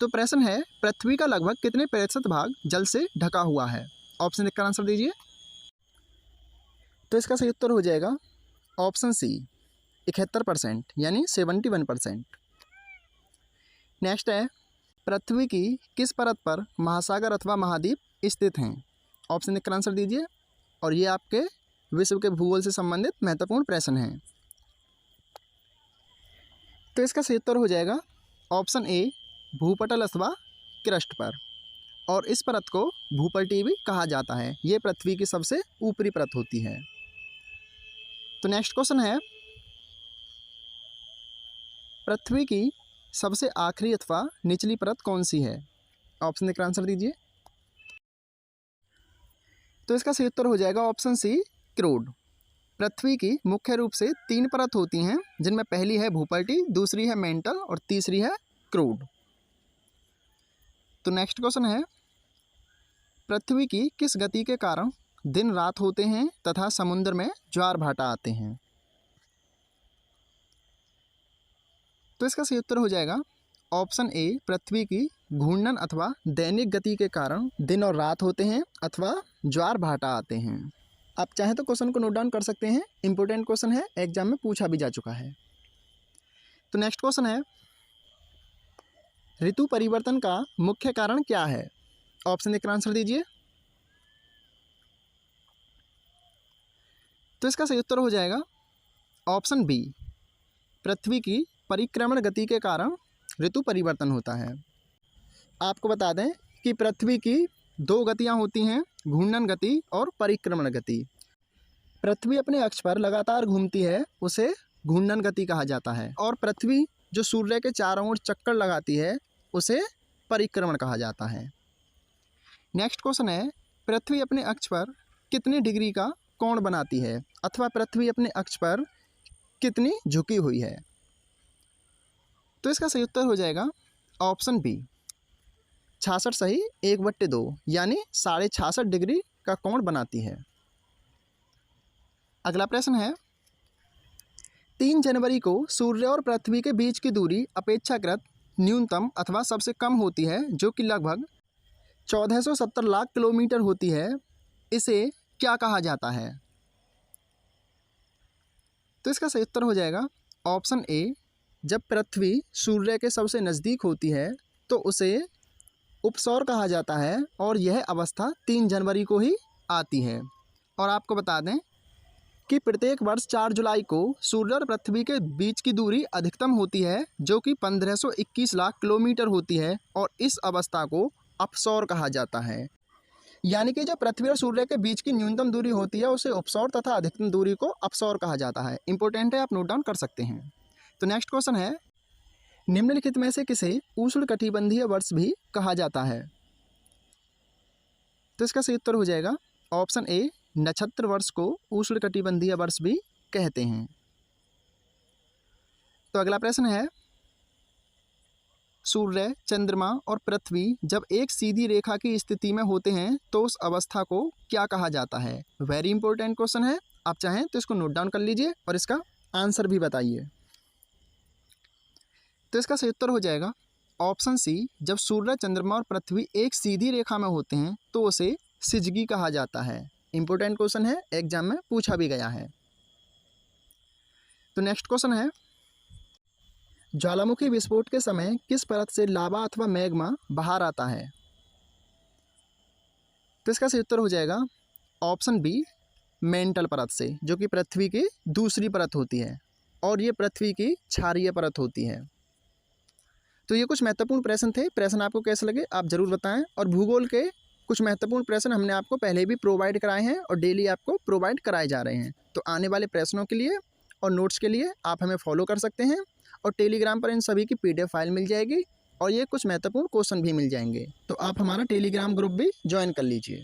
तो प्रश्न है पृथ्वी का लगभग कितने प्रतिशत भाग जल से ढका हुआ है। ऑप्शन देखकर आंसर दीजिए। तो इसका सही उत्तर हो जाएगा ऑप्शन सी 71% यानी 71%। नेक्स्ट है पृथ्वी की किस परत पर महासागर अथवा महाद्वीप स्थित हैं। ऑप्शन देखकर आंसर दीजिए। और ये आपके विश्व के भूगोल से संबंधित महत्वपूर्ण प्रश्न हैं। तो इसका सही उत्तर हो जाएगा ऑप्शन ए भूपटल अथवा क्रस्ट पर। और इस परत को भूपटल भी कहा जाता है। ये पृथ्वी की सबसे ऊपरी परत होती है। तो नेक्स्ट क्वेश्चन है पृथ्वी की सबसे आखिरी अथवा निचली परत कौन सी है। ऑप्शन देकर आंसर दीजिए। तो इसका सही उत्तर हो जाएगा ऑप्शन सी क्रोड। पृथ्वी की मुख्य रूप से 3 परत होती हैं, जिनमें पहली है भूपटल, दूसरी है मेंटल और तीसरी है क्रोड। तो नेक्स्ट क्वेश्चन है पृथ्वी की किस गति के कारण दिन रात होते हैं तथा समुद्र में ज्वार भाटा आते हैं। तो इसका सही उत्तर हो जाएगा ऑप्शन ए पृथ्वी की घूर्णन अथवा दैनिक गति के कारण दिन और रात होते हैं अथवा ज्वार भाटा आते हैं। आप चाहें तो क्वेश्चन को नोट डाउन कर सकते हैं। इंपॉर्टेंट क्वेश्चन है, एग्जाम में पूछा भी जा चुका है। तो नेक्स्ट क्वेश्चन है ऋतु परिवर्तन का मुख्य कारण क्या है। ऑप्शन देकर आंसर दीजिए। तो इसका सही उत्तर हो जाएगा ऑप्शन बी पृथ्वी की परिक्रमण गति के कारण ऋतु परिवर्तन होता है। आपको बता दें कि पृथ्वी की 2 गतियां होती हैं, घूर्णन गति और परिक्रमण गति। पृथ्वी अपने अक्ष पर लगातार घूमती है, उसे घूर्णन गति कहा जाता है। और पृथ्वी जो सूर्य के चारों ओर चक्कर लगाती है, उसे परिक्रमण कहा जाता है। नेक्स्ट क्वेश्चन है पृथ्वी अपने अक्ष पर कितने डिग्री का कोण बनाती है अथवा पृथ्वी अपने अक्ष पर कितनी झुकी हुई है। तो इसका सही उत्तर हो जाएगा ऑप्शन बी 66 सही 1/2 यानी 66.5 डिग्री का कोण बनाती है। अगला प्रश्न है 3 जनवरी को सूर्य और पृथ्वी के बीच की दूरी अपेक्षाकृत न्यूनतम अथवा सबसे कम होती है, जो कि लगभग 1470 लाख किलोमीटर होती है। इसे क्या कहा जाता है। तो इसका सही उत्तर हो जाएगा ऑप्शन ए जब पृथ्वी सूर्य के सबसे नज़दीक होती है तो उसे उपसौर कहा जाता है और यह अवस्था 3 जनवरी को ही आती है। और आपको बता दें कि प्रत्येक वर्ष 4 जुलाई को सूर्य और पृथ्वी के बीच की दूरी अधिकतम होती है, जो कि 1521 लाख किलोमीटर होती है और इस अवस्था को अपसौर कहा जाता है। यानी कि जो पृथ्वी और सूर्य के बीच की न्यूनतम दूरी होती है उसे उपसौर तथा अधिकतम दूरी को अपसौर कहा जाता है। इंपॉर्टेंट है, आप नोट डाउन कर सकते हैं। तो नेक्स्ट क्वेश्चन है निम्नलिखित में से किसे उष्णकटिबंधीय वर्ष भी कहा जाता है। तो इसका सही उत्तर हो जाएगा ऑप्शन ए नक्षत्र वर्ष को उष्णकटिबंधीय वर्ष भी कहते हैं। तो अगला प्रश्न है सूर्य, चंद्रमा और पृथ्वी जब एक सीधी रेखा की स्थिति में होते हैं तो उस अवस्था को क्या कहा जाता है। वेरी इंपॉर्टेंट क्वेश्चन है, आप चाहें तो इसको नोट डाउन कर लीजिए और इसका आंसर भी बताइए। तो इसका सही उत्तर हो जाएगा ऑप्शन सी जब सूर्य, चंद्रमा और पृथ्वी एक सीधी रेखा में होते हैं तो उसे सिजगी कहा जाता है। इंपॉर्टेंट क्वेश्चन है, एग्जाम में पूछा भी गया है। तो नेक्स्ट क्वेश्चन है ज्वालामुखी विस्फोट के समय किस परत से लावा अथवा मैग्मा बाहर आता है। तो इसका सही उत्तर हो जाएगा ऑप्शन बी मेंटल परत से, जो कि पृथ्वी की दूसरी परत होती है और ये पृथ्वी की क्षारीय परत होती है। तो ये कुछ महत्वपूर्ण प्रश्न थे। प्रश्न आपको कैसे लगे आप ज़रूर बताएं। और भूगोल के कुछ महत्वपूर्ण प्रश्न हमने आपको पहले भी प्रोवाइड कराए हैं और डेली आपको प्रोवाइड कराए जा रहे हैं। तो आने वाले प्रश्नों के लिए और नोट्स के लिए आप हमें फॉलो कर सकते हैं और टेलीग्राम पर इन सभी की PDF फाइल मिल जाएगी और ये कुछ महत्वपूर्ण क्वेश्चन भी मिल जाएंगे। तो आप हमारा टेलीग्राम ग्रुप भी ज्वाइन कर लीजिए।